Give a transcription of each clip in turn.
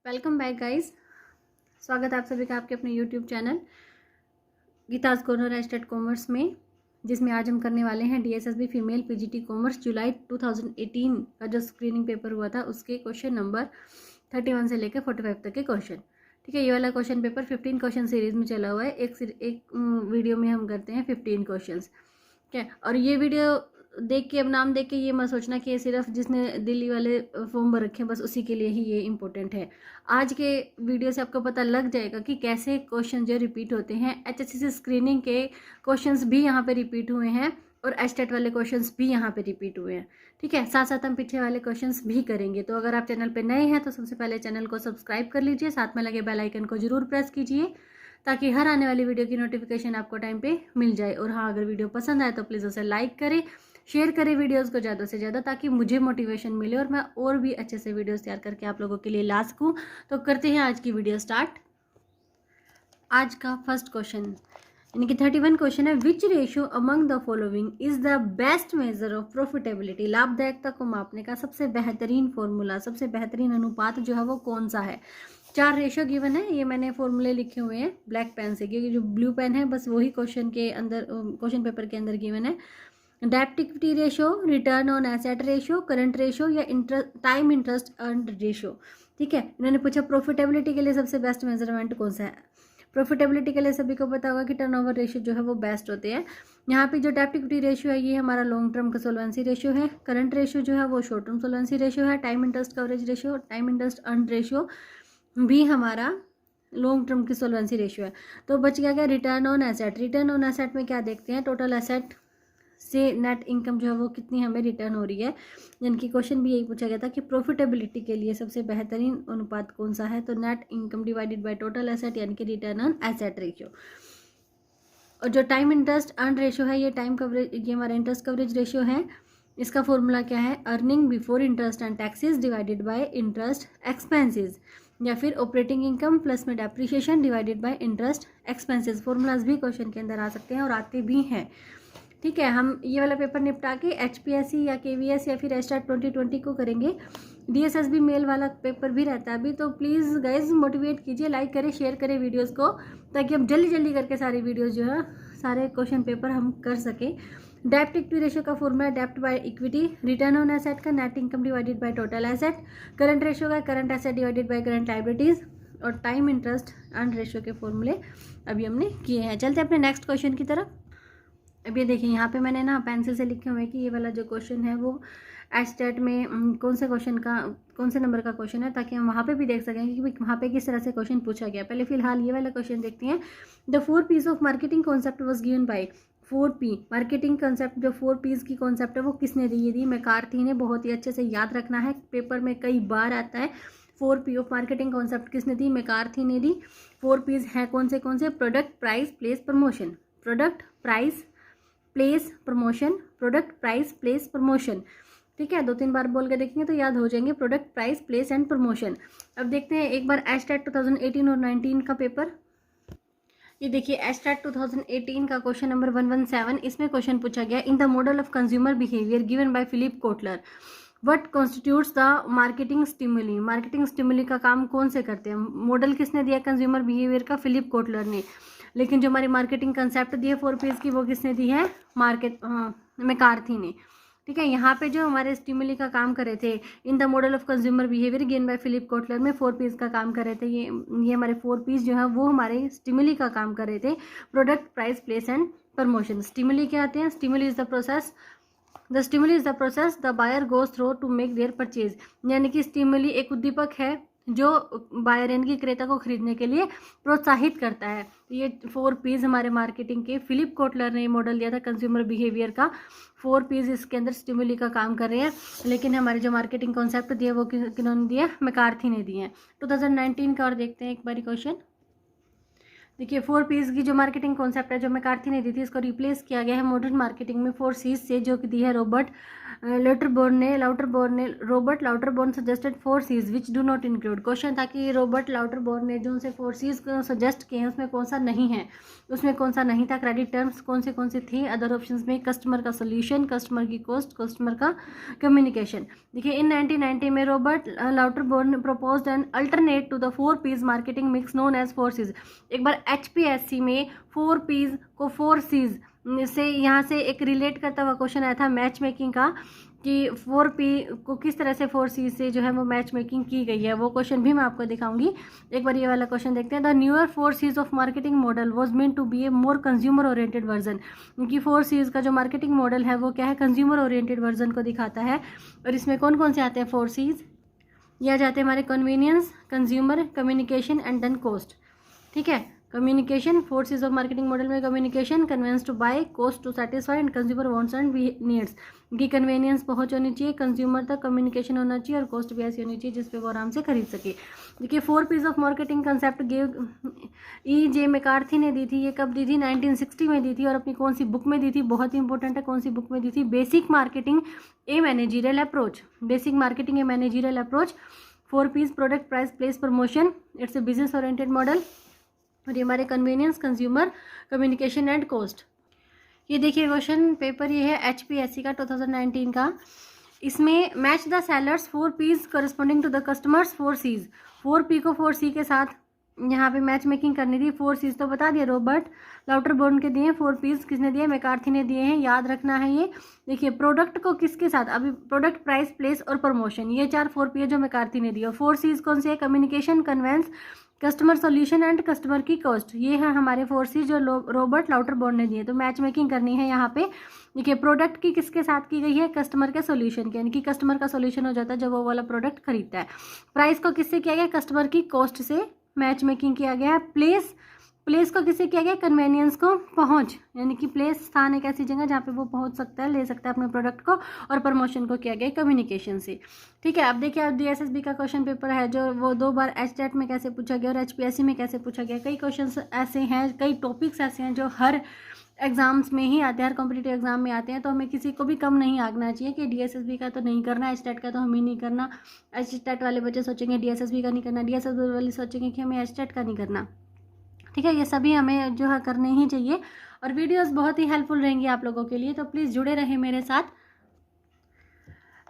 Welcome back guys. स्वागत है आप सभी का आपके अपने YouTube channel Geeta's corner state commerce में, जिसमें आज हम करने वाले हैं डीएसएसबी फीमेल पीजीटी कॉमर्स जुलाई 2018 का जो स्क्रीनिंग पेपर हुआ था उसके क्वेश्चन नंबर 31 से लेकर 45 तक के क्वेश्चन। ठीक है, ये वाला क्वेश्चन पेपर 15 क्वेश्चन सीरीज में चला हुआ है। एक वीडियो में हम करते हैं 15 क्वेश्चन। ठीक है, और ये वीडियो देख के, अब नाम देख के ये मत सोचना कि ये सिर्फ जिसने दिल्ली वाले फॉर्म भर रखे हैं बस उसी के लिए ही ये इम्पोर्टेंट है। आज के वीडियो से आपको पता लग जाएगा कि कैसे क्वेश्चन जो रिपीट होते हैं। एचएससीसी स्क्रीनिंग के क्वेश्चंस भी यहाँ पे रिपीट हुए हैं और एस्टेट वाले क्वेश्चंस भी यहाँ पे रिपीट हुए हैं। ठीक है, साथ साथ हम पीछे वाले क्वेश्चंस भी करेंगे। तो अगर आप चैनल पे नए हैं तो सबसे पहले चैनल को सब्सक्राइब कर लीजिए, साथ में लगे बेल आइकन को जरूर प्रेस कीजिए ताकि हर आने वाली वीडियो की नोटिफिकेशन आपको टाइम पे मिल जाए। और हाँ, अगर वीडियो पसंद आए तो प्लीज़ उसे लाइक करें, शेयर करें वीडियोस को ज़्यादा से ज़्यादा, ताकि मुझे मोटिवेशन मिले और मैं और भी अच्छे से वीडियोस तैयार करके आप लोगों के लिए ला सकूँ। तो करते हैं आज की वीडियो स्टार्ट। आज का फर्स्ट क्वेश्चन यानी कि 31 क्वेश्चन है, which ratio among the following is the best measure of profitability. लाभदायकता को मापने का सबसे बेहतरीन फॉर्मूला, सबसे बेहतरीन अनुपात जो है वो कौन सा है। 4 रेशियो गिवन है, ये मैंने फॉर्मूले लिखे हुए हैं ब्लैक पेन से, क्योंकि जो ब्लू पेन है बस वही क्वेश्चन के अंदर, क्वेश्चन पेपर के अंदर गिवन है। डेब्ट equity ratio, return on asset ratio, current ratio या टाइम इंटरेस्ट अर्न्ड रेशियो। ठीक है, इन्होंने पूछा प्रॉफिटेबिलिटी के लिए सबसे बेस्ट मेजरमेंट कौन सा है। प्रॉफिटेबिलिटी के लिए सभी को पता होगा कि टर्नओवर रेशियो जो है वो बेस्ट होते हैं। यहाँ पे जो डेब्ट इक्विटी रेशियो है ये हमारा लॉन्ग टर्म का सोल्वेंसी रेशियो है। करंट रेशियो जो है वो शॉर्ट टर्म सोल्वेंसी रेशियो है। Time interest coverage ratio, time interest earned ratio भी हमारा लॉन्ग टर्म की सोल्वेंसी रेशियो है। तो बच गया क्या, return on asset. Return on asset में क्या देखते हैं, टोटल एसेट से नेट इनकम जो है वो कितनी हमें रिटर्न हो रही है। जिनकी क्वेश्चन भी यही पूछा गया था कि प्रॉफिटेबिलिटी के लिए सबसे बेहतरीन अनुपात कौन सा है, तो net income divided by total asset यानी कि रिटर्न ऑन एसेट रेशियो। और जो टाइम इंटरेस्ट अर्न रेशियो है ये टाइम कवरेज, ये हमारा इंटरेस्ट कवरेज रेशियो है। इसका फॉर्मूला क्या है, earning before interest and taxes divided by interest expenses, या फिर ऑपरेटिंग इनकम प्लस में depreciation divided by interest expenses. Formulas भी क्वेश्चन के अंदर आ सकते हैं और आते भी हैं। ठीक है, हम ये वाला पेपर निपटा के एचपीएससी या केवीएस या फिर एस्टेट 2020 को करेंगे। डीएसएसबी मेल वाला पेपर भी रहता है अभी, तो प्लीज़ गाइज मोटिवेट कीजिए, लाइक करें, शेयर करें वीडियोस को, ताकि हम जल्दी जल्दी करके सारी वीडियोस जो है, सारे क्वेश्चन पेपर हम कर सकें। डेब्ट इक्विटी रेशियो का फॉर्मूला डेब्ट by equity, return on asset का net income divided by total asset, current ratio का current asset divided by current liabilities, और टाइम इंटरेस्ट अर्न रेशियो के फॉर्मूले अभी हमने किए हैं। चलते हैं अपने नेक्स्ट क्वेश्चन की तरफ। अब ये देखिए, यहाँ पे मैंने ना पेंसिल से लिखे हुए हैं कि ये वाला जो क्वेश्चन है वो एस्टेट में कौन से क्वेश्चन का, कौन से नंबर का क्वेश्चन है, ताकि हम वहाँ पे भी देख सकें कि वहाँ पे किस तरह से क्वेश्चन पूछा गया। पहले फिलहाल ये वाला क्वेश्चन देखते हैं। The 4 Ps of marketing concept was given by 4P। Marketing concept, जो 4 पीस की कॉन्सेप्ट है वो किसने दी, ये दी मैकार्थी ने। बहुत ही अच्छे से याद रखना है, पेपर में कई बार आता है। 4P ऑफ मार्केटिंग कॉन्सेप्ट किसने दी, मैकार्थी ने दी। 4 पीस हैं कौन से, product, price, place, promotion. Product, price, place, promotion. Product, price, place, promotion. ठीक है, 2-3 बार बोल के देखेंगे तो याद हो जाएंगे, product, price, place and promotion. अब देखते हैं एक बार एस्टेट 2018 और 19 का पेपर। ये देखिए एस्टेट 2018 का क्वेश्चन नंबर 117। इसमें क्वेश्चन पूछा गया, in the model of consumer behaviour given by Philip Kotler what constitutes the marketing stimuli. Marketing stimuli का काम कौन से करते हैं। मॉडल किसने दिया कंज्यूमर बिहेवियर का, फिलिप कोटलर ने। लेकिन जो हमारी मार्केटिंग कंसेप्ट दी है 4 पीस की वो किसने दी है, मैकार्थी ने। ठीक है, यहाँ पे जो हमारे स्टिमुली का काम कर रहे थे, in the model of consumer behaviour given by Philip Kotler में 4 पीस का काम कर रहे थे। ये हमारे 4 पीस जो है वो हमारे स्टिमुली का काम कर रहे थे, product, price, place and promotion. Stimuli क्या आते हैं, stimuli is the process, the stimuli is the process the buyer goes through to make their purchase. यानी कि स्टिमुली एक उद्दीपक है जो बायर यानी कि क्रेता को खरीदने के लिए प्रोत्साहित करता है। ये 4 पीस हमारे मार्केटिंग के फिलिप कोटलर ने मॉडल दिया था कंज्यूमर बिहेवियर का। 4 पीस इसके अंदर स्टिमुली का काम कर रहे हैं, लेकिन हमारे जो मार्केटिंग कॉन्सेप्ट दिए वो किन्होंने दिया, मैकार्थी ने दिए हैं। 2019 का और देखते हैं एक बारी क्वेश्चन। देखिए 4Ps की जो मार्केटिंग कॉन्सेप्ट है जो मैकार्थी ने दी थी, इसको रिप्लेस किया गया है मॉडर्न मार्केटिंग में 4Cs से, जो कि दी है Robert Lauterborn suggested 4Cs which do not include. Question था कि रॉबर्ट लाउटरबोर्न ने जो उनसे 4Cs को सजेस्ट किए हैं उसमें कौन सा नहीं है, उसमें कौन सा नहीं था। क्रेडिट टर्म्स कौन से थे अदर ऑप्शंस में? कस्टमर का सोल्यूशन, कस्टमर की कॉस्ट, कस्टमर का कम्युनिकेशन। देखिए इन 1990 में Robert Lauterborn proposed an alternate to the 4Ps marketing mix known as 4Cs। एक बार HPSC में 4Ps को 4Cs से यहाँ से एक रिलेट करता हुआ क्वेश्चन आया था मैच मेकिंग का, कि 4P को किस तरह से 4C से जो है वो मैच मेकिंग की गई है। वो क्वेश्चन भी मैं आपको दिखाऊंगी। एक बार ये वाला क्वेश्चन देखते हैं। The newer 4Cs of marketing model was meant to be a more consumer oriented version. क्योंकि 4Cs का जो मार्केटिंग मॉडल है वो क्या है, कंज्यूमर ओरिएंटेड वर्जन को दिखाता है। और इसमें कौन कौन से आते हैं 4Cs? ये आ जाते हैं हमारे convenience, consumer, communication and then cost. ठीक है, communication 4Cs of marketing model में communication, convenience to buy, cost to satisfy and consumer wants and needs. की कन्वेनियंस पहुंच होनी चाहिए, कंज्यूमर तक कम्युनिकेशन होना चाहिए और कॉस्ट भी ऐसी होनी चाहिए जिसपे वो आराम से खरीद सके। देखिए 4Ps of marketing concept E.J. McCarthy ने दी थी। ये कब दी थी? 1960 में दी थी। और अपनी कौन सी बुक में दी थी? बहुत ही इंपॉर्टेंट है, कौन सी बुक में दी थी? Basic marketing A managerial approach. Basic marketing A managerial approach. 4Ps product, price, place, promotion. It's a business oriented model. और ये हमारे convenience, consumer, communication and cost. ये देखिए क्वेश्चन पेपर ये है HPSC का 2019 का। इसमें match the sellers 4Ps corresponding to the customers 4Cs। 4P को 4C के साथ यहाँ पे मैच मेकिंग करनी थी। 4Cs तो बता दिए, रॉबर्ट लाउटरबोर्न के दिए। 4Ps किसने दिए? मैकार्थी ने दिए हैं, याद रखना है ये। देखिए प्रोडक्ट को किसके साथ? अभी प्रोडक्ट, प्राइस, प्लेस और प्रमोशन, ये 4 4P जो मैकार्थी ने दिए। और 4Cs कौन से है? Communication, convenience, customer solution and customer की कॉस्ट। ये है हमारे 4Cs जो रॉबर्ट लाउटरबोर्न ने दिए। तो मैच मेकिंग करनी है यहाँ पे। देखिए प्रोडक्ट की किसके साथ की गई है? कस्टमर के सोल्यूशन के, यानी कि कस्टमर का सोल्यूशन हो जाता है जब वो वाला प्रोडक्ट खरीदता है। प्राइस को किससे किया गया? कस्टमर की कॉस्ट से मैच मेकिंग किया गया है। प्लेस को किससे किया गया? कन्वेनियंस को, पहुंच, यानी कि प्लेस स्थान एक ऐसी जगह जहाँ पे वो पहुंच सकता है, ले सकता है अपने प्रोडक्ट को। और प्रमोशन को किया गया कम्युनिकेशन से। ठीक है, अब देखिए अब DSSB का क्वेश्चन पेपर है जो वो 2 बार HTET में कैसे पूछा गया और HPSC में कैसे पूछा गया। कई क्वेश्चन ऐसे हैं, कई टॉपिक्स ऐसे हैं जो हर एग्जाम्स में ही आते हैं, हर कॉम्पिटिटिव एग्जाम में आते हैं। तो हमें किसी को भी कम नहीं आंकना चाहिए कि DSSB का तो नहीं करना, HTET का तो हमें नहीं करना। HTET वाले बच्चे सोचेंगे DSSB का नहीं करना, DSSB वाले सोचेंगे कि हमें HTET का नहीं करना। ठीक है, ये सभी हमें जो है करने ही चाहिए। और वीडियोस बहुत ही हेल्पफुल रहेंगी आप लोगों के लिए, तो प्लीज़ जुड़े रहें मेरे साथ।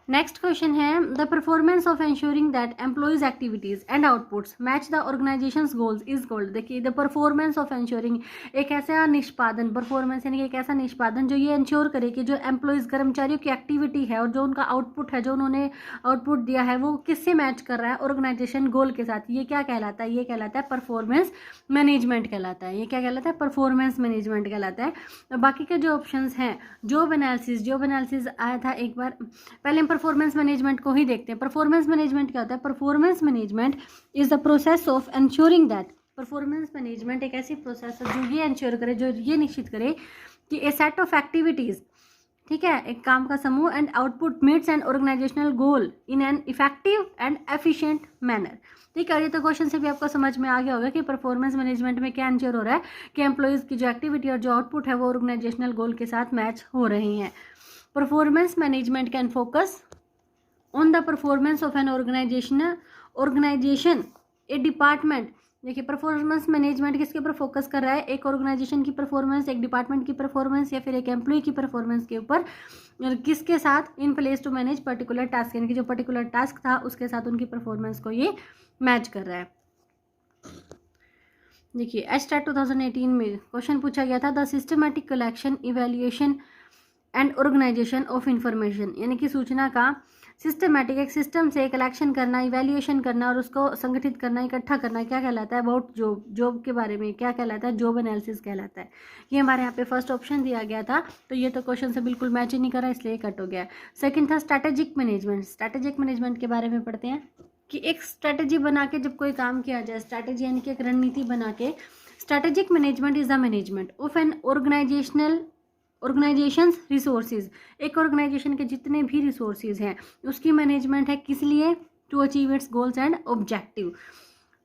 Next question is the performance of ensuring that employees activities and outputs match the organisations goals is called. देखिए द परफॉर्मेंस ऑफ एंश्योरिंग, एक ऐसा निष्पादन, परफॉर्मेंस यानी कि एक ऐसा निष्पादन जो ये इंश्योर करे कि जो एम्प्लॉइज, कर्मचारियों की एक्टिविटी है और जो उनका आउटपुट है, जो उन्होंने आउटपुट दिया है, वो किससे मैच कर रहा है? ऑर्गेनाइजेशन गोल के साथ। ये क्या कहलाता है? ये कहलाता है परफॉर्मेंस मैनेजमेंट कहलाता है। ये क्या कहलाता है? परफॉर्मेंस मैनेजमेंट कहलाता है। बाकी के जो ऑप्शंस हैं, जॉब एनालिसिस आया था एक बार, पहले परफॉर्मेंस मैनेजमेंट को ही देखते हैं। परफॉर्मेंस मैनेजमेंट क्या होता है? Performance management is the process of ensuring that, performance management एक ऐसी प्रोसेस है जो ये एंश्योर करे, जो ये निश्चित करे कि ए सेट ऑफ एक्टिविटीज, ठीक है, एक काम का समूह, and output meets an organizational goal in an effective and efficient manner. ठीक है, ये तो क्वेश्चन से भी आपको समझ में आ गया होगा कि परफॉर्मेंस मैनेजमेंट में क्या एंश्योर हो रहा है कि एम्प्लॉइज की जो एक्टिविटी और जो आउटपुट है वो ऑर्गेनाइजेशनल गोल के साथ मैच हो रही हैं। Performance management can focus on the performance of an organization a department. देखिए परफॉर्मेंस मैनेजमेंट किसके ऊपर फोकस कर रहा है? एक ऑर्गेनाइजेशन की परफॉर्मेंस, एक डिपार्टमेंट की परफॉर्मेंस या फिर एक एम्प्लॉय की परफॉर्मेंस के ऊपर, किसके साथ? In place to manage particular task, यानी कि जो पर्टिकुलर टास्क था उसके साथ उनकी परफॉर्मेंस को ये मैच कर रहा है। देखिए HTET 2018 में क्वेश्चन पूछा गया था the systematic collection, evaluation and organization of information, यानी कि सूचना का सिस्टमैटिक, एक सिस्टम से कलेक्शन करना, इवैल्यूएशन करना और उसको संगठित करना, इकट्ठा करना, क्या कहलाता है? अबाउट जॉब के बारे में क्या कहलाता है? जॉब एनालिसिस कहलाता है। ये हमारे यहाँ पे फर्स्ट ऑप्शन दिया गया था, तो ये तो क्वेश्चन से बिल्कुल मैच ही नहीं करा, इसलिए कट हो गया। सेकंड था स्ट्रैटेजिक मैनेजमेंट। स्ट्रैटेजिक मैनेजमेंट के बारे में पढ़ते हैं कि एक स्ट्रैटेजी बना के जब कोई काम किया जाए, स्ट्रैटेजी यानी कि एक रणनीति बना के। Strategic management is the management of an organization's resources. एक ऑर्गेनाइजेशन के जितने भी रिसोर्सेज हैं उसकी मैनेजमेंट है, किस लिए? To achieve its goals and objective.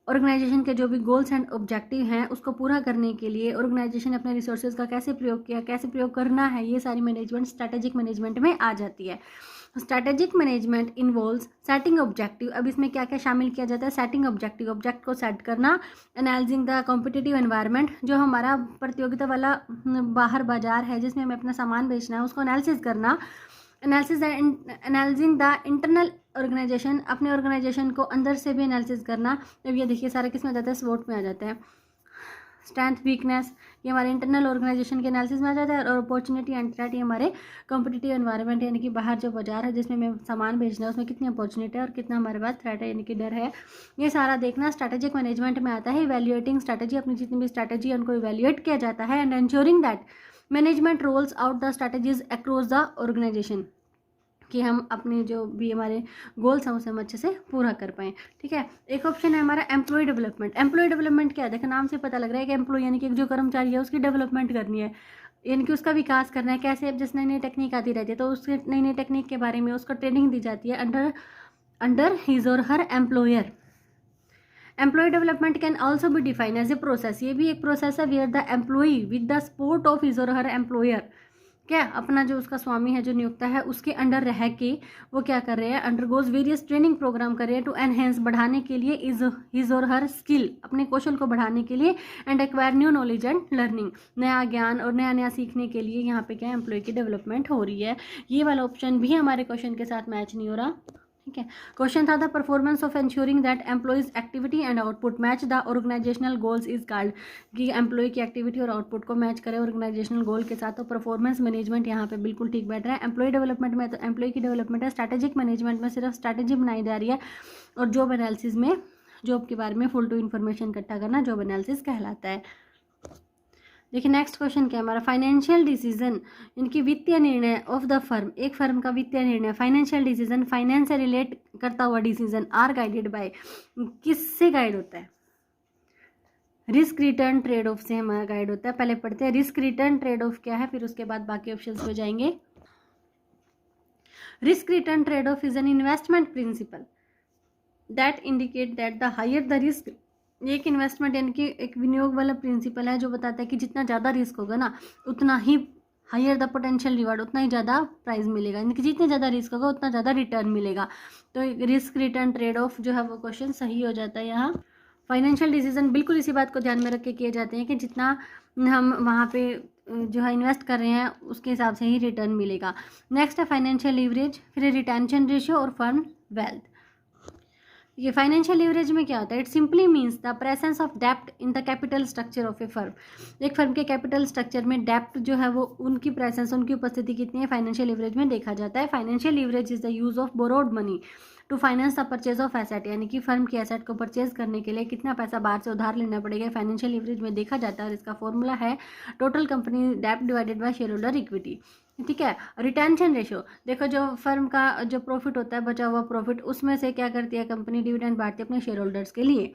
Organization के जो भी गोल्स एंड ऑब्जेक्टिव हैं उसको पूरा करने के लिए ऑर्गेनाइजेशन अपने रिसोर्सेज का कैसे प्रयोग किया, कैसे प्रयोग करना है, ये सारी मैनेजमेंट स्ट्रैटेजिक मैनेजमेंट में आ जाती है। Strategic management involves setting objective. अब इसमें क्या क्या शामिल किया जाता है? सेटिंग ऑब्जेक्टिव, ऑब्जेक्ट को सेट करना, एनालिजिंग द कॉम्पिटिटिव एनवायरनमेंट, जो हमारा प्रतियोगिता वाला बाहर बाजार है जिसमें हमें अपना सामान बेचना है उसको एनालिसिस करना, एनालिजिंग द इंटरनल ऑर्गेनाइजेशन, अपने ऑर्गेनाइजेशन को अंदर से भी एनालिसिस करना। अब ये देखिए सारा किस में आ जाता है? स्वॉट में आ जाता है। स्ट्रेंथ वीकनेस ये हमारे इंटरनल ऑर्गेनाइजेशन के एनालिसिस में आ जाता है, और अपॉर्चुनिटी एंड थ्रेट ये हमारे कॉम्पिटिटिव एनवायरनमेंट यानी कि बाहर जो बाजार है जिसमें हमें सामान बेचना है उसमें कितनी अपॉर्चुनिटी है और कितना हमारे पास थ्रेट है यानी कि डर है, ये सारा देखना स्ट्रैटेजिक मैनेजमेंट में आता है। इवैल्यूएटिंग स्ट्रैटेजी, अपनी जितनी भी स्ट्रैटेजी है उनको इवैल्यूएट किया जाता है, and ensuring that management rolls out the strategies across the organization, कि हम अपने जो भी हमारे गोल्स हैं उसे हम अच्छे से पूरा कर पाएँ। ठीक है, एक ऑप्शन है हमारा एम्प्लॉय डेवलपमेंट। एम्प्लॉय डेवलपमेंट क्या है? देखो नाम से पता लग रहा है कि एम्प्लॉय यानी कि एक जो कर्मचारी है उसकी डेवलपमेंट करनी है, यानी कि उसका विकास करना है। कैसे? अब जैसे नई नई टेक्निक आती रहती है तो उसके नई नई टेक्निक के बारे में उसको ट्रेनिंग दी जाती है अंडर हिज और her employer. Employee development can also भी डिफाइन एज ए प्रोसेस, ये भी एक प्रोसेस है where the employee with the support of his और हर एम्प्लॉयर, क्या अपना जो उसका स्वामी है जो नियोक्ता है उसके अंडर रह के वो क्या कर रहे हैं? अंडरगोज वेरियस ट्रेनिंग प्रोग्राम कर रहे हैं टू एनहेंस, बढ़ाने के लिए, इज हिज और हर स्किल, अपने कौशल को बढ़ाने के लिए, and acquire new knowledge and learning, नया ज्ञान और नया नया सीखने के लिए यहाँ पे क्या एम्प्लॉय की डेवलपमेंट हो रही है। ये वाला ऑप्शन भी हमारे क्वेश्चन के साथ मैच नहीं हो रहा। ठीक है, क्वेश्चन था the performance of ensuring that employees activity and output match the organizational goals is called, कि एम्प्लॉय की एक्टिविटी और आउटपुट को मैच करे ऑर्गेनाइजेशनल गोल के साथ, तो परफॉर्मेंस मैनेजमेंट यहाँ पे बिल्कुल ठीक बैठ रहा है। एम्प्लॉय डेवलपमेंट में तो एम्प्लॉय की डेवलपमेंट है, स्ट्रैटेजिक मैनेजमेंट में सिर्फ स्ट्रैटेजी बनाई जा रही है, और जॉब एनालिसिस में जॉब के बारे में फुल टू इन्फॉर्मेशन इकट्ठा करना जॉब एनालिसिस कहलाता है। देखिए नेक्स्ट क्वेश्चन क्या है हमारा? फाइनेंशियल डिसीजन, इनकी वित्तीय निर्णय ऑफ द फर्म, एक फर्म का वित्तीय निर्णय, फाइनेंशियल डिसीजन, फाइनेंस से रिलेट करता हुआ डिसीजन, आर गाइडेड बाय, किससे गाइड होता है? रिस्क रिटर्न ट्रेड ऑफ से हमारा गाइड होता है। पहले पढ़ते हैं रिस्क रिटर्न ट्रेड ऑफ क्या है, फिर उसके बाद बाकी ऑप्शंस हो जाएंगे। Risk return trade off is an investment principle that indicate that the higher the risk, एक इन्वेस्टमेंट यानी कि एक विनियोग वाला प्रिंसिपल है जो बताता है कि जितना ज़्यादा रिस्क होगा ना उतना ही हायर द पोटेंशियल रिवार्ड, उतना ही ज़्यादा प्राइस मिलेगा, यानी कि जितने ज़्यादा रिस्क होगा उतना ज़्यादा रिटर्न मिलेगा। तो रिस्क रिटर्न ट्रेड ऑफ जो है वो क्वेश्चन सही हो जाता है यहाँ। फाइनेंशियल डिसीजन बिल्कुल इसी बात को ध्यान में रख के किए जाते हैं कि जितना हम वहाँ पे जो है इन्वेस्ट कर रहे हैं उसके हिसाब से ही रिटर्न मिलेगा। नेक्स्ट है फाइनेंशियल लीवरेज, फिर रिटेंशन रेशियो और फर्म वेल्थ। ये फाइनेंशियल लीवरेज में क्या होता है? It simply means the presence of डेप्ट in the capital structure of a firm. एक फर्म के कैपिटल स्ट्रक्चर में डेप्ट जो है वो उनकी प्रेजेंस, उनकी उपस्थिति कितनी है, फाइनेंशियल लीवरेज में देखा जाता है। Financial leverage is the use of borrowed money to finance the purchase of asset, यानी कि फर्म की एसेट को परचेज करने के लिए कितना पैसा बाहर से उधार लेना पड़ेगा, फाइनेंशियल लीवरेज में देखा जाता है, और इसका फॉर्मूला है टोटल कंपनी डेप्ट divided by shareholder equity. ठीक है, रिटेंशन रेशियो, देखो जो फर्म का जो प्रॉफिट होता है, बचा हुआ प्रॉफिट, उसमें से क्या करती है कंपनी? डिविडेंड बांटती है अपने शेयर होल्डर्स के लिए।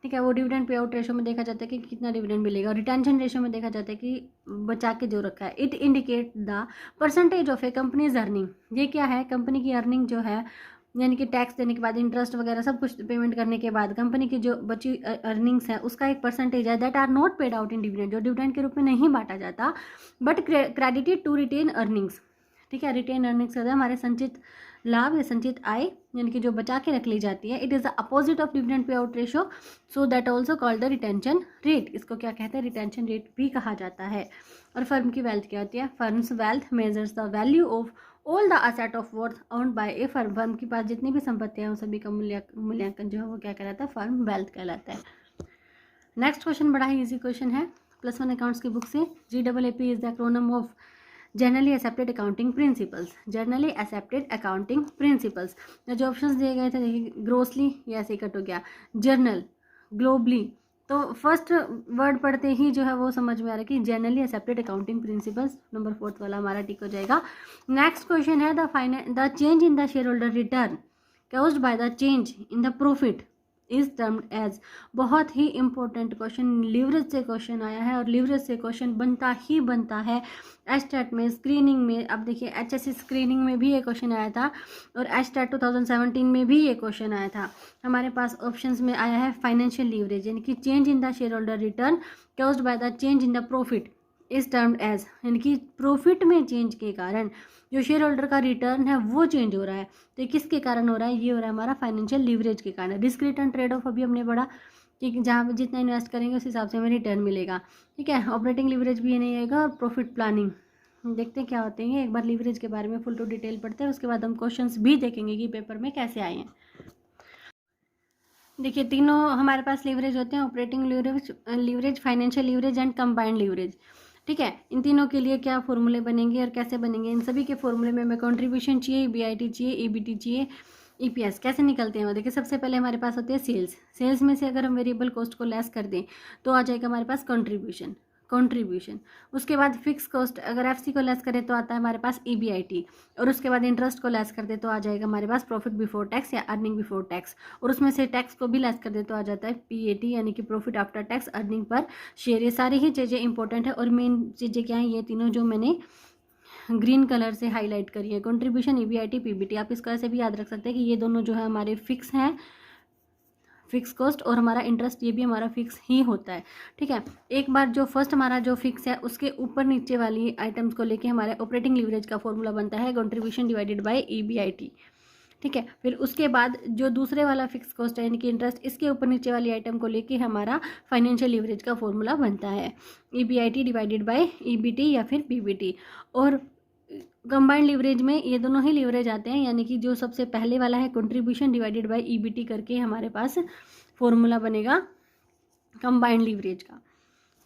ठीक है, वो डिविडेंड पे आउट रेशो में देखा जाता है कि कितना डिविडेंड मिलेगा, और रिटेंशन रेशियो में देखा जाता है कि बचा के जो रखा है। It indicate the percentage of A companies earning, ये क्या है? कंपनी की अर्निंग जो है, यानी कि टैक्स देने के बाद, इंटरेस्ट वगैरह सब कुछ पेमेंट करने के बाद कंपनी की जो बची अर्निंग्स है उसका एक परसेंटेज है that are not paid out in dividend, जो डिविडेंड के रूप में नहीं बांटा जाता, but credited to retain earnings. ठीक है, रिटेन अर्निंग्स होता है हमारे संचित लाभ या संचित आय, यानी कि जो बचा के रख ली जाती है। It is the opposite of dividend payout ratio, so that also called the retention rate, इसको क्या कहते हैं? रिटेंशन रेट भी कहा जाता है। और फर्म की वेल्थ क्या होती है? Firms wealth measures the value of all the asset of worth owned by A firm, firm के पास जितनी भी संपत्ति है उन सभी का मूल्यांकन जो है वो क्या कहलाता है? फर्म वेल्थ कहलाता है। नेक्स्ट क्वेश्चन बड़ा ही इजी क्वेश्चन है, +1 अकाउंट्स की बुक से। GAAP is the acronym of generally accepted accounting principles, generally accepted accounting principles. जो ऑप्शंस दिए गए थे देखिए, ग्रोसली ये ऐसे कट हो गया, जर्नल, ग्लोबली, तो फर्स्ट वर्ड पढ़ते ही जो है वो समझ में आ रहा है कि generally accepted accounting principles, number 4 वाला हमारा टिक हो जाएगा। Next question is the change in the shareholder return caused by the change in the profit is termed as. बहुत ही इंपॉर्टेंट क्वेश्चन, लीवरेज से क्वेश्चन आया है और लीवरेज से क्वेश्चन बनता ही बनता है एचटेट में, स्क्रीनिंग में। अब देखिए एचएससी स्क्रीनिंग में भी ये क्वेश्चन आया था और एचटेट 2017 में भी ये क्वेश्चन आया था। हमारे पास ऑप्शंस में आया है फाइनेंशियल लीवरेज, यानी कि change in the shareholder return caused by the change in the profit is termed as, यानी कि प्रॉफिट में चेंज के कारण जो शेयर होल्डर का रिटर्न है वो चेंज हो रहा है। तो ये किसके कारण हो रहा है? ये हो रहा है हमारा फाइनेंशियल लीवरेज के कारण। रिस्क रिटर्न ट्रेड ऑफ अभी हमने पढ़ा कि जहाँ पे जितना इन्वेस्ट करेंगे उस हिसाब से हमें रिटर्न मिलेगा, ठीक है। ऑपरेटिंग लीवरेज भी ये नहीं आएगा और प्रॉफिट प्लानिंग। देखते हैं क्या होते हैं, एक बार लीवरेज के बारे में फुल टू डिटेल पढ़ते हैं, उसके बाद हम क्वेश्चंस भी देखेंगे कि पेपर में कैसे आए हैं। देखिए तीनों हमारे पास लीवरेज होते हैं, operating leverage, financial leverage and combined leverage, ठीक है। इन तीनों के लिए क्या फॉर्मूले बनेंगे और कैसे बनेंगे, इन सभी के फॉर्मूले में हमें कंट्रीब्यूशन चाहिए, ईबीआईटी चाहिए, ईबीटी चाहिए, ईपीएस। कैसे निकलते हैं वो देखिए, सबसे पहले हमारे पास होती है सेल्स। सेल्स में से अगर हम वेरिएबल कॉस्ट को लेस कर दें तो आ जाएगा हमारे पास कंट्रीब्यूशन। उसके बाद फिक्स कॉस्ट अगर एफसी को लेस करें तो आता है हमारे पास ईबीआईटी, और उसके बाद इंटरेस्ट को लेस कर दे तो आ जाएगा हमारे पास प्रॉफिट बिफोर टैक्स या अर्निंग बिफोर टैक्स, और उसमें से टैक्स को भी लेस कर दे तो आ जाता है पीएटी, यानी कि profit after tax earning per share. ये सारी ही चीज़ें इंपॉर्टेंट है और मेन चीज़ें क्या हैं, ये तीनों जो मैंने ग्रीन कलर से हाईलाइट करी है, कंट्रीब्यूशन, ईबीआईटी, पीबीटी। आप इसको ऐसे भी याद रख सकते हैं कि ये दोनों जो है हमारे फिक्स हैं, फिक्स कॉस्ट, और हमारा इंटरेस्ट ये भी हमारा फिक्स ही होता है, ठीक है। एक बार जो फर्स्ट हमारा जो फिक्स है उसके ऊपर नीचे वाली आइटम्स को लेके हमारे ऑपरेटिंग लीवरेज का फॉर्मूला बनता है कंट्रीब्यूशन डिवाइडेड बाय ईबीआईटी, ठीक है। फिर उसके बाद जो दूसरे वाला फिक्स कॉस्ट है यानी कि इंटरेस्ट, इसके ऊपर नीचे वाली आइटम को लेके हमारा फाइनेंशियल लीवरेज का फॉर्मूला बनता है ईबीआईटी डिवाइडेड बाय ईबीटी या फिर पीबीटी। और कंबाइंड लीवरेज में ये दोनों ही लीवरेज आते हैं, यानी कि जो सबसे पहले वाला है कंट्रीब्यूशन डिवाइडेड बाय ईबीटी करके हमारे पास फॉर्मूला बनेगा कंबाइंड लीवरेज का,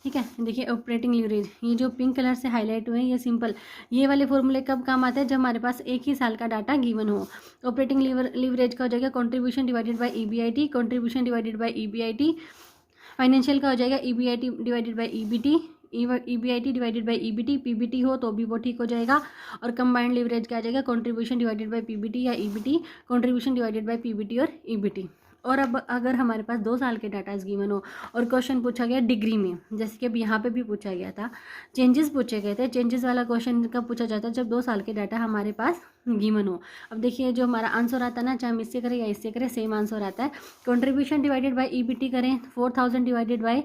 ठीक है। देखिए ऑपरेटिंग लीवरेज, ये जो पिंक कलर से हाईलाइट हुए हैं ये सिंपल, ये वाले फॉर्मूले कब काम आते हैं? जब हमारे पास एक ही साल का डाटा गिवन हो। ऑपरेटिंग लीवरेज का हो जाएगा contribution divided by EBIT, contribution divided by EBIT. Financial का हो जाएगा EBIT divided by EBT, EBIT divided by EBT, PBT हो तो भी वो ठीक हो जाएगा। और कंबाइंड लीवरेज क्या आ जाएगा? कंट्रीब्यूशन डिवाइडेड बाय पीबीटी या EBT, contribution divided by PBT और ईबीटी। और अब अगर हमारे पास 2 साल के डाटाज गिवन हो और क्वेश्चन पूछा गया डिग्री में, जैसे कि अब यहाँ पे भी पूछा गया था, चेंजेस पूछे गए थे। चेंजेस वाला क्वेश्चन कब पूछा जाता है? जब 2 साल के डाटा हमारे पास गिवन हो। अब देखिए जो हमारा आंसर आता है ना, चाहे हम इससे करें या इससे करें सेम आंसर आता है। कंट्रीब्यूशन डिवाइडेड बाय ईबीटी करें 4000 डिवाइडेड बाय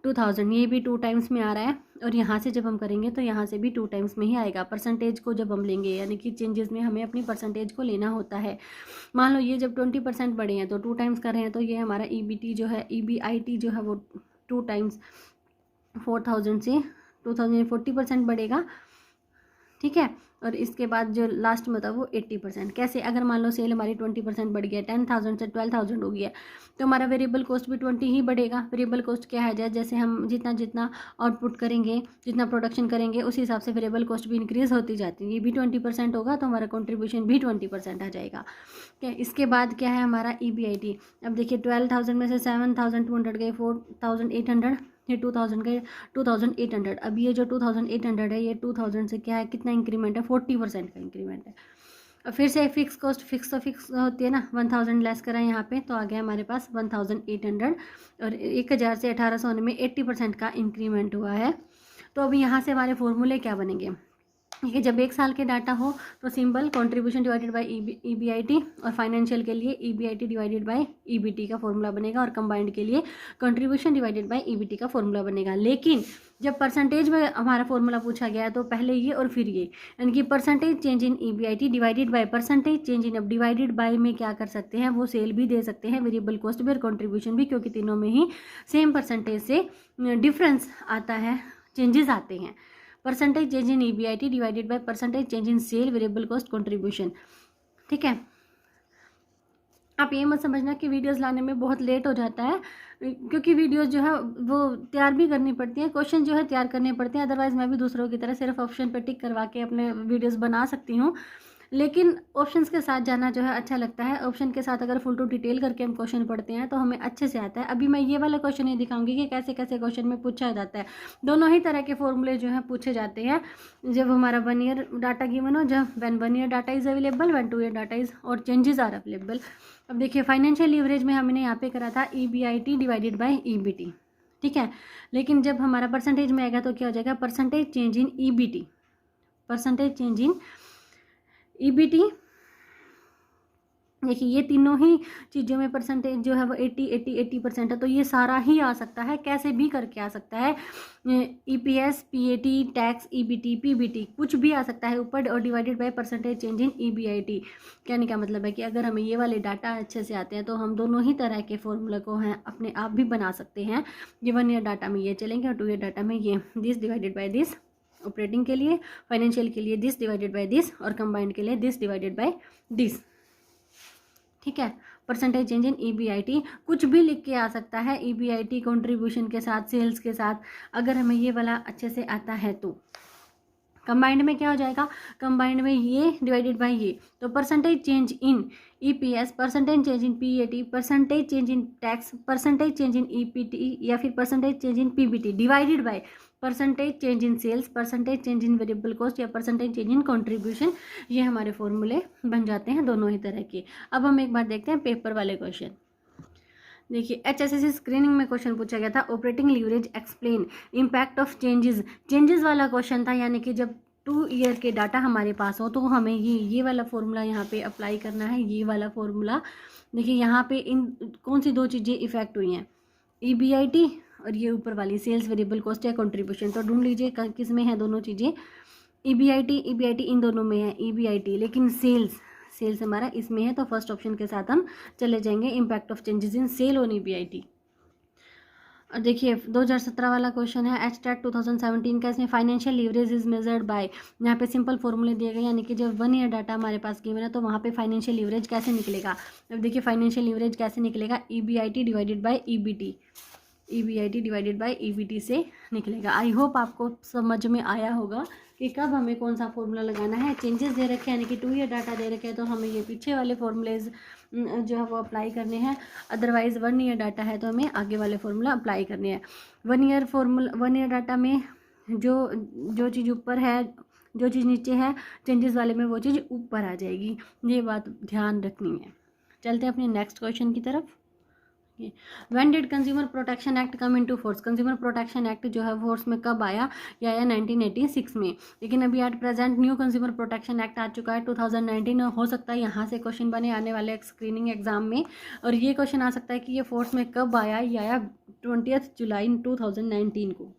2000, ये भी 2 टाइम्स में आ रहा है, और यहाँ से जब हम करेंगे तो यहाँ से भी 2 टाइम्स में ही आएगा। परसेंटेज को जब हम लेंगे, यानी कि चेंजेस में हमें अपनी परसेंटेज को लेना होता है। मान लो ये जब 20% बढ़े हैं तो 2 टाइम्स कर रहे हैं, तो ये हमारा ईबीटी जो है, ईबीआईटी जो है वो 2 टाइम्स 4000 से 2000 40% बढ़ेगा, ठीक है। और इसके बाद जो लास्ट में था वो 80%। कैसे? अगर मान लो सेल हमारी 20% बढ़ गया, 10,000 से 12,000 हो गया, तो हमारा वेरिएबल कॉस्ट भी 20 ही बढ़ेगा। वेरिएबल कॉस्ट क्या है? जैसे हम जितना जितना आउटपुट करेंगे, जितना प्रोडक्शन करेंगे, उस हिसाब से वेरिएबल कॉस्ट भी इंक्रीज होती जाती है। ये भी 20% होगा तो हमारा कंट्रीब्यूशन भी 20% आ जाएगा, ठीक है। इसके बाद क्या है हमारा ईबीआईटी। अब देखिए 12,000 में से 7,200 गए, 4,800, ये 2000 का 2800। अब ये जो 2800 है, ये 2000 से क्या है, कितना इंक्रीमेंट है? 40% का इंक्रीमेंट है। अब फिर से फिक्स कॉस्ट, फिक्स तो फिक्स होती है ना, 1000 लेस करा यहाँ पे तो आ गया हमारे पास 1800, और 1000 से 1800 होने में 80% का इंक्रीमेंट हुआ है। तो अभी यहाँ से हमारे फॉर्मूले क्या बनेंगे? ठीक है, जब 1 साल के डाटा हो तो simple contribution divided by EBIT, और फाइनेंशियल के लिए ईबीआईटी डिवाइडेड बाय ईबीटी का फॉर्मूला बनेगा, और कंबाइंड के लिए कंट्रीब्यूशन डिवाइडेड बाय ईबीटी का फॉर्मूला बनेगा। लेकिन जब परसेंटेज में हमारा फॉर्मूला पूछा गया है तो पहले ये और फिर ये, यानी कि percentage change in EBIT divided by percentage change इन, अब डिवाइडेड बाय में क्या कर सकते हैं, वो सेल भी दे सकते हैं, वेरिएबल कॉस्ट भी और कंट्रीब्यूशन भी, क्योंकि तीनों में ही सेम परसेंटेज से डिफरेंस आता है, चेंजेस आते हैं। Percentage change in EBIT divided by percentage change in sale, variable cost, contribution, ठीक है। आप ये मत समझना कि वीडियोस लाने में बहुत लेट हो जाता है, क्योंकि वीडियोस जो है वो तैयार भी करनी पड़ती हैं, क्वेश्चन जो है तैयार करने पड़ते हैं। अदरवाइज मैं भी दूसरों की तरह सिर्फ ऑप्शन पे टिक करवा के अपने वीडियोस बना सकती हूँ, लेकिन ऑप्शंस के साथ जाना जो है अच्छा लगता है। ऑप्शन के साथ अगर फुल टू डिटेल करके हम क्वेश्चन पढ़ते हैं तो हमें अच्छे से आता है। अभी मैं ये वाला क्वेश्चन नहीं दिखाऊंगी कि कैसे कैसे क्वेश्चन में पूछा जाता है। दोनों ही तरह के फॉर्मूले जो है पूछे जाते हैं जब हमारा 1 ईयर डाटा गिवन हो, जब when 1 year data is available, when 2 year data is और चेंजेस आर अवेलेबल। अब देखिए फाइनेंशियल लीवरेज में हमने यहाँ पे करा था EBIT डिवाइडेड बाय EBT, ठीक है। लेकिन जब हमारा परसेंटेज में आएगा तो क्या हो जाएगा, परसेंटेज चेंज इन EBT, परसेंटेज चेंज इन EBT। देखिए ये तीनों ही चीज़ों में परसेंटेज जो है वो 80% है, तो ये सारा ही आ सकता है, कैसे भी करके आ सकता है। EPS, PAT, tax, EBT, PBT कुछ भी आ सकता है ऊपर, और divided by percentage change in EBIT। कहने का मतलब है कि अगर हमें ये वाले डाटा अच्छे से आते हैं तो हम दोनों ही तरह के फॉर्मूला को हैं अपने आप भी बना सकते हैं। ये 1 ईयर डाटा में ये चलेंगे और 2 ईयर डाटा में ये this divided by this, operating के लिए, फाइनेंशियल के लिए दिस डिवाइडेड बाय दिस, और कंबाइंड के लिए दिस डिवाइडेड बाय दिस, ठीक है। परसेंटेज चेंज इन EBIT कुछ भी लिख के आ सकता है, EBIT कंट्रीब्यूशन के साथ, सेल्स के साथ, अगर हमें ये वाला अच्छे से आता है तो। कंबाइंड में क्या हो जाएगा, कंबाइंड में ये डिवाइडेड बाय ये, तो percentage change in EPS, percentage change in PAT, percentage change in tax, percentage change in EPT या फिर percentage change in PBT divided by percentage change in sales, percentage change in variable cost या percentage change in contribution. ये हमारे फॉर्मूले बन जाते हैं दोनों ही तरह के। अब हम एक बार देखते हैं पेपर वाले क्वेश्चन। देखिए HSSC स्क्रीनिंग में क्वेश्चन पूछा गया था, operating leverage explain impact of changes वाला क्वेश्चन था, यानी कि जब 2 ईयर के डाटा हमारे पास हो तो हमें ये वाला फॉर्मूला यहाँ पे अप्लाई करना है, ये वाला फॉर्मूला। देखिए यहाँ पे इन कौन सी दो चीज़ें इफेक्ट हुई हैं, EBIT और ये ऊपर वाली सेल्स, वेरिएबल कॉस्ट या कंट्रीब्यूशन। तो ढूंढ लीजिए किस में है दोनों चीज़ें, EBIT इन दोनों में है EBIT, लेकिन सेल्स हमारा इसमें है, तो फर्स्ट ऑप्शन के साथ हम चले जाएंगे, impact of changes in sale on EBIT। और देखिए 2017 वाला क्वेश्चन है HTAT 2017 का, इसमें financial leverage is measured by, यहाँ पे सिंपल फॉर्मूले दिए गए, यानी कि जब 1 ईयर डाटा हमारे पास गिवन है तो वहाँ पे फाइनेंशियल लीवरेज कैसे निकलेगा। अब देखिए फाइनेंशियल लीवरेज कैसे निकलेगा, EBIT divided by EBT, EBIT divided by EBT से निकलेगा। आई होप आपको समझ में आया होगा कि कब हमें कौन सा फॉर्मूला लगाना है। चेंजेस दे रखे हैं, यानी कि 2 ईयर डाटा दे रखे हैं, तो हमें ये पीछे वाले फॉर्मूलेज जो है वो अप्लाई करने हैं। अदरवाइज 1 ईयर डाटा है तो हमें आगे वाले फॉर्मूला अप्लाई करने हैं। 1 ईयर डाटा में जो चीज़ ऊपर है, जो चीज़ नीचे है, चेंजेस वाले में वो चीज़ ऊपर आ जाएगी, ये बात ध्यान रखनी है। चलते हैं अपने नेक्स्ट क्वेश्चन की तरफ। When did consumer protection act come into force, consumer protection act जो है फोर्स में कब आया, या 1986 में। लेकिन अभी at present new consumer protection act आ चुका है 2019, हो सकता है यहाँ से क्वेश्चन बने आने वाले स्क्रीनिंग एग्जाम में, और ये क्वेश्चन आ सकता है कि ये फोर्स में कब आया, ये आया 20 जुलाई 2019 को।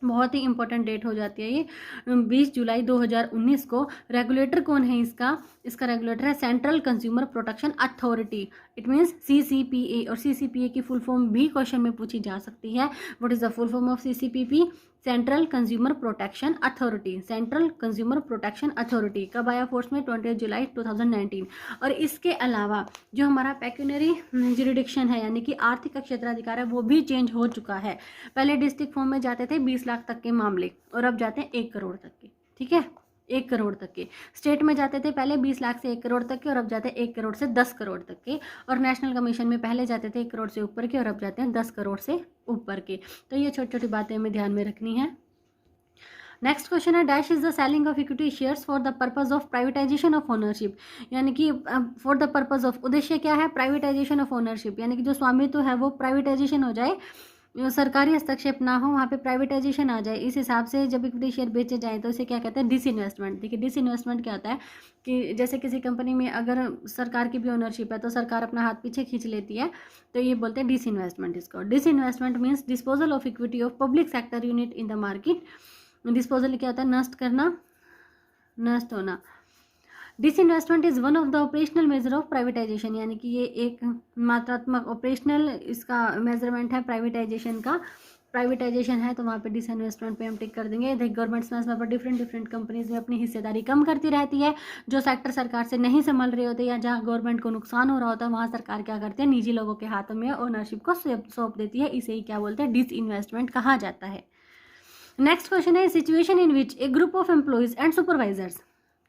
बहुत ही इंपॉर्टेंट डेट हो जाती है ये, 20 जुलाई 2019 को। रेगुलेटर कौन है इसका रेगुलेटर है central consumer protection authority, it means CCPA। और CCPA की फुल फॉर्म भी क्वेश्चन में पूछी जा सकती है। What is the full form of CCPP, central consumer protection authority, central consumer protection authority. कब आया फोर्स में, 20 जुलाई 2019। और इसके अलावा जो हमारा पेक्यूनरी जुरिडिक्शन है, यानी कि आर्थिक क्षेत्राधिकार है, वो भी चेंज हो चुका है। पहले डिस्ट्रिक्ट फॉर्म में जाते थे 20 लाख तक के मामले, और अब जाते हैं 1 करोड़ तक के, ठीक है, 1 करोड़ तक के। स्टेट में जाते थे पहले 20 लाख से 1 करोड़ तक के, और अब जाते हैं 1 करोड़ से 10 करोड़ तक के। और नेशनल कमीशन में पहले जाते थे 1 करोड़ से ऊपर के, और अब जाते हैं 10 करोड़ से ऊपर के। तो ये छोटी छोटी बातें हमें ध्यान में रखनी है। नेक्स्ट क्वेश्चन है, dash is the selling of equity shares for the purpose of privatisation of ownership, यानी कि फॉर द पर्पज ऑफ, उद्देश्य क्या है, प्राइवेटाइजेशन ऑफ ओनरशिप, यानी कि जो स्वामित्व है वो प्राइवेटाइजेशन हो जाए, सरकारी हस्तक्षेप ना हो, वहाँ पे प्राइवेटाइजेशन आ जाए। इस हिसाब से जब इक्विटी शेयर बेचे जाए तो इसे क्या कहते हैं, डिसइन्वेस्टमेंट। देखिए डिसइन्वेस्टमेंट क्या होता है कि जैसे किसी कंपनी में अगर सरकार की भी ओनरशिप है तो सरकार अपना हाथ पीछे खींच लेती है, तो ये बोलते हैं डिसइन्वेस्टमेंट इसको। Disinvestment means disposal of equity of public sector unit in the market. Disposal क्या होता है, नष्ट करना, नष्ट होना। Disinvestment is one of the operational measure of privatisation, यानी कि ये एक मात्रात्मक ऑपरेशनल इसका मेजरमेंट है प्राइवेटाइजेशन का। प्राइवेटाइजेशन है तो वहाँ पे डिसइन्वेस्टमेंट पे हम टिक कर देंगे। देखिए गवर्नमेंट्स में पर डिफरेंट कंपनीज में अपनी हिस्सेदारी कम करती रहती है। जो सेक्टर सरकार से नहीं संभल रहे होते या जहाँ गवर्नमेंट को नुकसान हो रहा होता है, वहाँ सरकार क्या करते हैं, निजी लोगों के हाथों में ओनरशिप को सौंप देती है। इसे ही क्या बोलते हैं, डिसइन्वेस्टमेंट कहा जाता है। नेक्स्ट क्वेश्चन है, situation in which a group of employees and supervisors,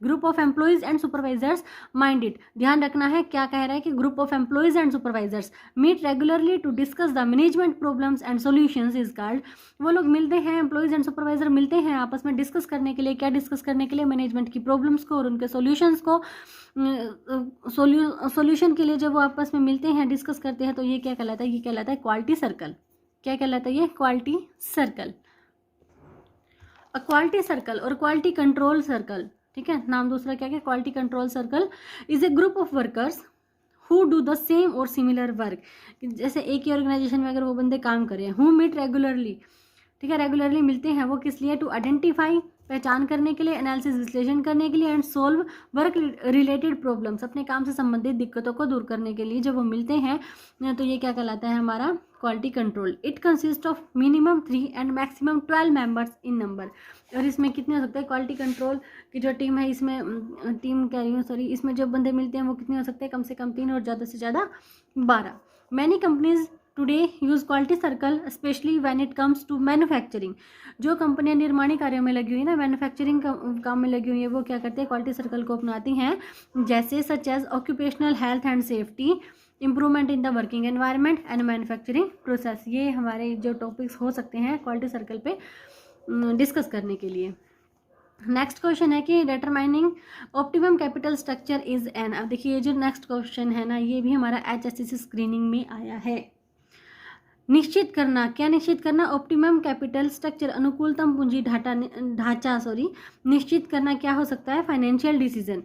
group of employees and supervisors mind it. ध्यान रखना है क्या कह रहा है कि group of employees and supervisors meet regularly to discuss the management problems and solutions is called. वो लोग मिलते हैं, एम्प्लॉइज एंड सुपरवाइजर मिलते हैं आपस में डिस्कस करने के लिए। क्या डिस्कस करने के लिए? मैनेजमेंट की प्रॉब्लम्स को और उनके सॉल्यूशंस को। सॉल्यूशन के लिए जब वो आपस में मिलते हैं, डिस्कस करते हैं, तो ये क्या कहलाता है? ये कहलाता है क्वालिटी सर्कल। क्या कहलाता है ये? Quality circle. A quality circle और क्वालिटी कंट्रोल सर्कल, ठीक है, नाम दूसरा क्या है? Quality control circle is a group of workers who do the same और सिमिलर वर्क। जैसे एक ही ऑर्गेनाइजेशन में अगर वो बंदे काम कर रहे हैं, हु मीट रेगुलरली, ठीक है, रेगुलरली मिलते हैं वो किस लिए? टू आइडेंटिफाई, पहचान करने के लिए, एनालिसिस, विश्लेषण करने के लिए, and solve work related problems, अपने काम से संबंधित दिक्कतों को दूर करने के लिए जब वो मिलते हैं, तो ये क्या कहलाता है? हमारा quality control. It consist of minimum 3 and maximum 12 members in number. और इसमें कितने हो सकते हैं? क्वालिटी कंट्रोल की जो टीम है, इसमें टीम कह रही हूँ, सॉरी, इसमें जो बंदे मिलते हैं वो कितने हो सकते हैं? कम से कम 3 और ज़्यादा से ज़्यादा 12। Many companies today use quality circle specially when it comes to manufacturing. जो कंपनियां निर्माणी कार्यों में लगी हुई है ना, मैन्युफैक्चरिंग काम में लगी हुई है, वो क्या करते हैं? क्वालिटी सर्कल को अपनाती हैं। जैसे such as occupational health and safety, improvement in the working environment and manufacturing process. ये हमारे जो टॉपिक्स हो सकते हैं क्वालिटी सर्कल पे डिस्कस करने के लिए। नेक्स्ट क्वेश्चन है कि determining optimum capital structure is an. अब देखिए, ये जो नेक्स्ट क्वेश्चन है ना, ये भी हमारा HSCC स्क्रीनिंग में आया है। निश्चित करना, क्या निश्चित करना? ऑप्टिमम कैपिटल स्ट्रक्चर, अनुकूलतम पूंजी ढांचा निश्चित करना क्या हो सकता है? फाइनेंशियल डिसीजन,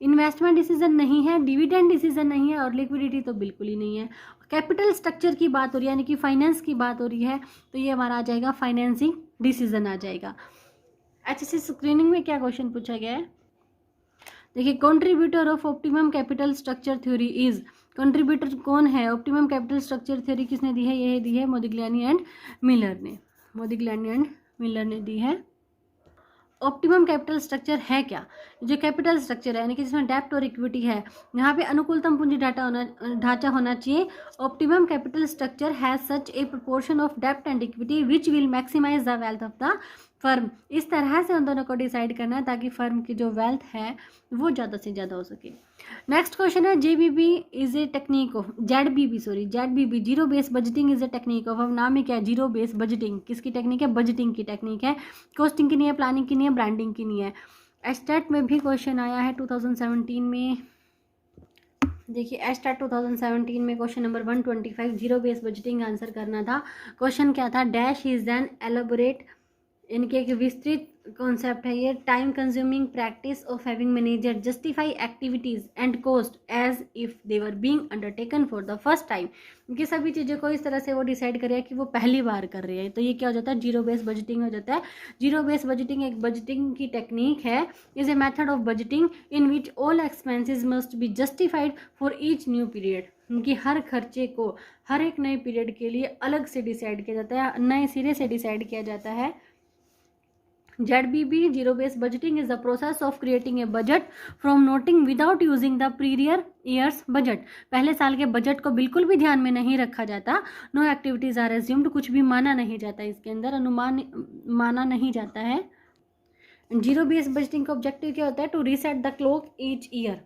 इन्वेस्टमेंट डिसीजन नहीं है, डिविडेंड डिसीजन नहीं है, और लिक्विडिटी तो बिल्कुल ही नहीं है। कैपिटल स्ट्रक्चर की बात हो रही है, यानी कि फाइनेंस की बात हो रही है, तो ये हमारा आ जाएगा फाइनेंसिंग डिसीजन आ जाएगा। HSCC स्क्रीनिंग में क्या क्वेश्चन पूछा गया है? देखिए, contributor of optimum capital structure theory is. Contributor कौन है? ऑप्टिमम कैपिटल स्ट्रक्चर थ्योरी किसने दी है? ये दी है मोदिग्लियानी एंड मिलर ने। मोदिग्लियानी एंड मिलर ने दी है। ऑप्टिमम कैपिटल स्ट्रक्चर है क्या? जो कैपिटल स्ट्रक्चर है, यानी कि जिसमें डेप्ट और इक्विटी है, यहाँ पे अनुकूलतम पूंजी ढांचा होना चाहिए। Optimum capital structure has such a proportion of डेप्ट and equity which will maximise the wealth of the firm. इस तरह से उन दोनों को डिसाइड करना है ताकि फर्म की जो वेल्थ है वो ज़्यादा से ज़्यादा हो सके। नेक्स्ट क्वेश्चन है, JBB is a technique of ZBB zero base budgeting is a technique of. अब नाम ही क्या है? Zero base budgeting. किसकी टेक्निक है? बजटिंग की टेक्निक है। कॉस्टिंग की नहीं है, प्लानिंग की नहीं है, ब्रांडिंग की नहीं है। एस्टेट में भी क्वेश्चन आया है 2017 में। देखिए, एस्टेट 2017 में question number 125 zero base budgeting answer करना था। क्वेश्चन क्या था? डैश इज एन एलोबोरेट, इनके एक विस्तृत कॉन्सेप्ट है ये, time consuming practice of having manager justify activities and cost as if they were being undertaken for the first time. इनकी सभी चीज़ों को इस तरह से वो डिसाइड करे कि वो पहली बार कर रहे हैं, तो ये क्या हो जाता है? जीरो बेस बजटिंग हो जाता है। जीरो बेस बजटिंग एक बजटिंग की टेक्निक है, is a method of budgeting in which all expenses must be justified for each new period. उनकी हर खर्चे को हर एक नए पीरियड के लिए अलग से डिसाइड किया जाता है, नए सिरे से डिसाइड किया जाता है। ZBB zero base budgeting is the process of creating a budget from noting without using the praevia years budget. पहले साल के बजट को बिल्कुल भी ध्यान में नहीं रखा जाता। नो एक्टिविटीज आर एज्यूम्ड, कुछ भी माना नहीं जाता, इसके अंदर अनुमान माना नहीं जाता है। जीरो बेस बजटिंग का ऑब्जेक्टिव क्या होता है? To reset the clock each year,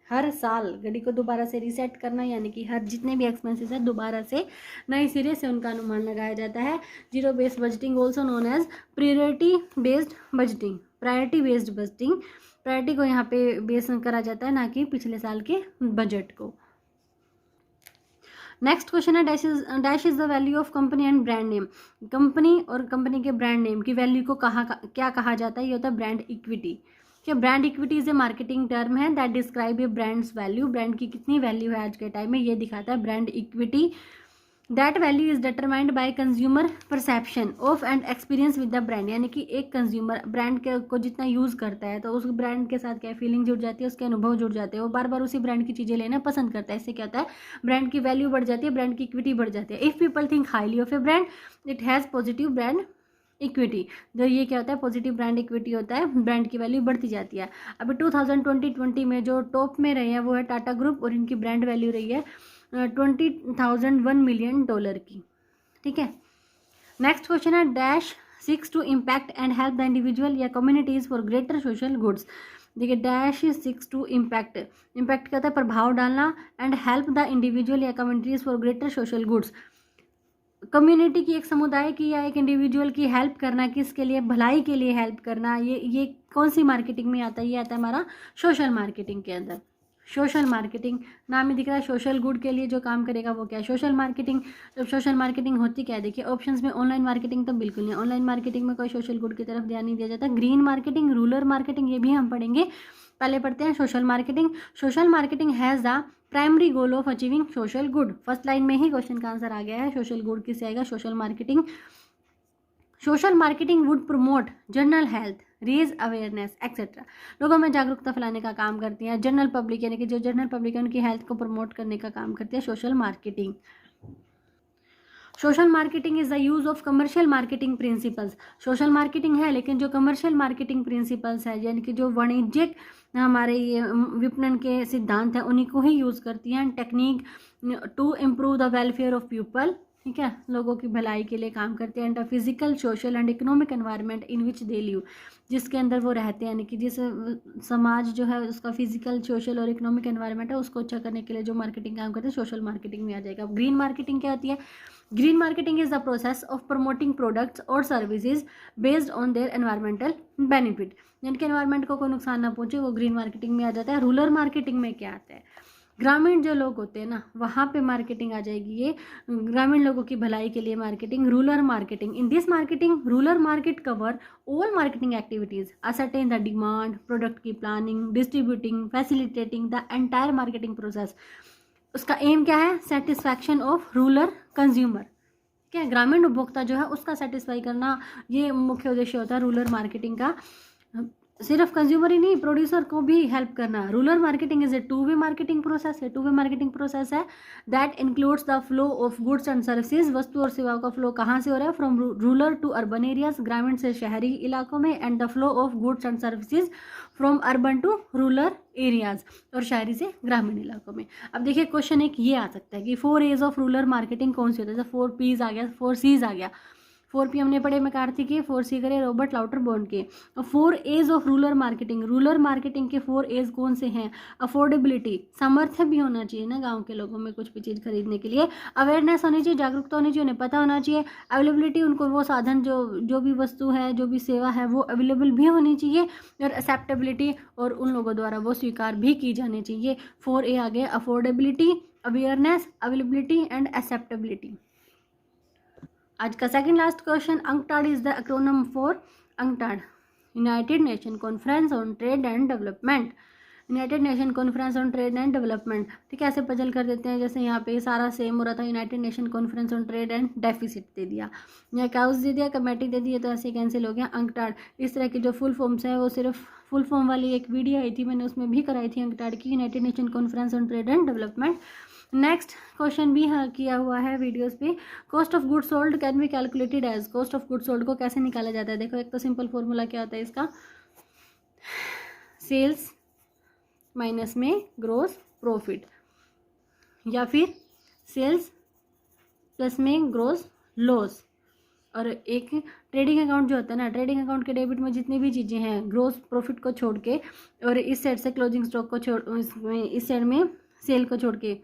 हर साल घड़ी को दोबारा से रीसेट करना, यानी कि हर जितने भी एक्सपेंसेस है दोबारा से नए सिरे से उनका अनुमान लगाया जाता है। Zero based budgeting also known as priority based budgeting. Priority based budgeting, priority को यहाँ पे बेस करा जाता है, ना कि पिछले साल के बजट को। नेक्स्ट क्वेश्चन है, dash is the value of company and brand name. Company और कंपनी के ब्रांड नेम की वैल्यू को क्या कहा जाता है? ये होता है ब्रांड इक्विटी। क्या brand equity is a marketing term है that describe a brand's value. Brand की कितनी वैल्यू है आज के टाइम में, ये दिखाता है brand equity. That value is determined by consumer perception of and experience with the brand. यानी कि एक कंज्यूमर ब्रांड को जितना यूज़ करता है तो उस ब्रांड के साथ क्या फीलिंग जुड़ जाती है, उसके अनुभव जुड़ जाते हैं, वो बार बार उसी ब्रांड की चीज़ें लेना पसंद करता है। इससे क्या होता है? ब्रांड की वैल्यू बढ़ जाती है, ब्रांड की इक्विटी बढ़ जाती है। If people think highly of A brand it has positive brand equity. जो ये क्या होता है? पॉजिटिव ब्रांड इक्विटी होता है, ब्रांड की वैल्यू बढ़ती जाती है। अभी 2020 में जो टॉप में रहे हैं वो है टाटा ग्रुप, और इनकी ब्रांड वैल्यू रही है $20,001 मिलियन की। ठीक है। नेक्स्ट क्वेश्चन है, dash 6 to impact and help the individual या communities for greater social goods. देखिए -6 टू इम्पैक्ट, इम्पैक्ट कहता है प्रभाव डालना, एंड हेल्प द इंडिविजुअल या communities for greater social goods, community की, एक समुदाय की या एक इंडिविजुअल की हेल्प करना, किसके लिए, भलाई के लिए हेल्प करना। ये कौन सी मार्केटिंग में आता है, ये आता है हमारा सोशल मार्केटिंग के अंदर। सोशल मार्केटिंग नाम ही दिख रहा है, सोशल गुड के लिए जो काम करेगा वो क्या है, सोशल मार्केटिंग। जब सोशल मार्केटिंग होती क्या है, देखिए ऑप्शंस में ऑनलाइन मार्केटिंग तो बिल्कुल नहीं, ऑनलाइन मार्केटिंग में कोई सोशल गुड की तरफ ध्यान नहीं दिया जाता। ग्रीन मार्केटिंग, रूरल मार्केटिंग, ये भी हम पढ़ेंगे। पहले पढ़ते हैं social marketing. Social marketing has the primary goal of achieving social good. First line में ही क्वेश्चन का आंसर आ गया है, सोशल गुड किससे आएगा, social marketing. Social marketing would promote general health, raise awareness etcetera, लोगों में जागरूकता फैलाने का काम करती है। जनरल पब्लिक यानी कि जो जनरल पब्लिक है उनकी हेल्थ को प्रमोट करने का काम करती है social marketing. Social marketing is the use of commercial marketing principles. Social marketing है लेकिन जो कमर्शियल मार्केटिंग प्रिंसिपल्स है यानी कि जो वाणिज्यिक हमारे ये विपणन के सिद्धांत हैं उन्हीं को ही यूज़ करती हैं। Technique to improve the welfare of people, ठीक है, लोगों की भलाई के लिए काम करते हैं। And physical social and economic environment in which they live, जिसके अंदर वो रहते हैं, यानी कि जिस समाज जो है उसका फिजिकल सोशल और इकोनॉमिक एनवायरनमेंट है उसको अच्छा करने के लिए जो मार्केटिंग काम करते हैं सोशल मार्केटिंग में आ जाएगा। ग्रीन मार्केटिंग क्या होती है, green marketing is the process of promoting products और services based on their environmental benefit, यानी कि एनवायरमेंट को कोई नुकसान ना पहुंचे, वो ग्रीन मार्केटिंग में आ जाता है। रूरल मार्केटिंग में क्या आता है, ग्रामीण जो लोग होते हैं ना वहाँ पे मार्केटिंग आ जाएगी, ये ग्रामीण लोगों की भलाई के लिए marketing. Rural marketing, in this marketing rural market cover all marketing activities, ascertain the demand, product की planning, distributing, facilitating the entire marketing process. उसका एम क्या है, सेटिस्फैक्शन ऑफ रूरल कंज्यूमर, क्या है, ग्रामीण उपभोक्ता जो है उसका सेटिस्फाई करना, ये मुख्य उद्देश्य होता है रूरल मार्केटिंग का। सिर्फ कंज्यूमर ही नहीं, प्रोड्यूसर को भी हेल्प करना। Rural marketing is a two way marketing process है, टू वे मार्केटिंग प्रोसेस है that includes the flow of goods and services, वस्तु और सेवाओं का फ्लो कहाँ से हो रहा है, from rural to urban areas, ग्रामीण से शहरी इलाकों में, and the flow of goods and services from urban to rural areas, और शहरी से ग्रामीण इलाकों में। अब देखिए क्वेश्चन एक ये आ सकता है कि 4 A's ऑफ रूरल मार्केटिंग कौन सी होता है, जैसे 4 P's आ गया, 4 C's आ गया। 4 P हमने पढ़े मैकार्थी के, 4 C करे रॉबर्ट लाउटरबॉर्न के। 4 A's of rural marketing, rural marketing के 4 A's कौन से हैं, अफोर्डेबिलिटी, सामर्थ्य भी होना चाहिए ना गांव के लोगों में कुछ भी चीज़ खरीदने के लिए, अवेयरनेस होनी चाहिए, जागरूकता होनी चाहिए, उन्हें पता होना चाहिए, अवेलेबिलिटी, उनको वो साधन जो भी वस्तु है जो भी सेवा है वो अवेलेबल भी होनी चाहिए, और एक्सेप्टेबिलिटी, और उन लोगों द्वारा वो स्वीकार भी की जानी चाहिए। 4 A आ गया, affordability, awareness, availability and acceptability. आज का second last question, UNCTAD is the acronym for, UNCTAD United Nation conference on trade and development, United Nation conference on trade and development. ठीक है, ऐसे पजल कर देते हैं, जैसे यहाँ पे सारा सेम हो रहा था, United Nation conference on trade and deficit दे दिया, या काउस दे दिया, कमेटी दे दी, तो ऐसे कैंसिल हो गया। अंकटाड, इस तरह की जो फुल फॉर्म्स है वो सिर्फ फुल फॉर्म वाली एक वीडियो आई थी मैंने, उसमें भी कराई थी अंकटाड की, United Nation conference on trade and Development. Next question भी किया हुआ है वीडियोस पे, cost of good sold can be calculated as, cost of good sold को कैसे निकाला जाता है। देखो एक तो सिंपल फॉर्मूला क्या होता है इसका, सेल्स माइनस में ग्रोस प्रॉफिट, या फिर सेल्स प्लस में ग्रोस लॉस, और एक ट्रेडिंग अकाउंट जो होता है ना, ट्रेडिंग अकाउंट के डेबिट में जितनी भी चीज़ें हैं ग्रोस प्रॉफिट को छोड़ के, और इस साइड से क्लोजिंग स्टॉक को छोड़, इस साइड में सेल को छोड़ के,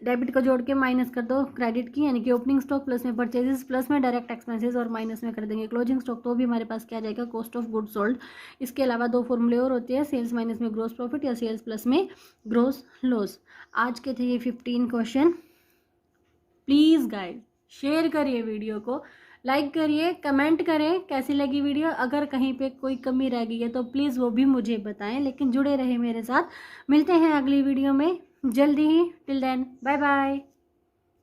डेबिट को जोड़ के माइनस कर दो क्रेडिट की, यानी कि ओपनिंग स्टॉक प्लस में परचेजेस प्लस में डायरेक्ट एक्सपेंसेस, और माइनस में कर देंगे क्लोजिंग स्टॉक, तो भी हमारे पास क्या आ जाएगा, कॉस्ट ऑफ गुड सोल्ड। इसके अलावा 2 फॉर्मूले और होते हैं, सेल्स माइनस में ग्रोस प्रॉफिट या सेल्स प्लस में ग्रोस लॉस। आज के थे ये 15 क्वेश्चन। प्लीज़ गाइस शेयर करिए वीडियो को, लाइक करिए, कमेंट करें कैसी लगी वीडियो, अगर कहीं पे कोई कमी रह गई है तो प्लीज़ वो भी मुझे बताएं, लेकिन जुड़े रहे मेरे साथ। मिलते हैं अगली वीडियो में जल्दी ही, टिल देन बाय बाय।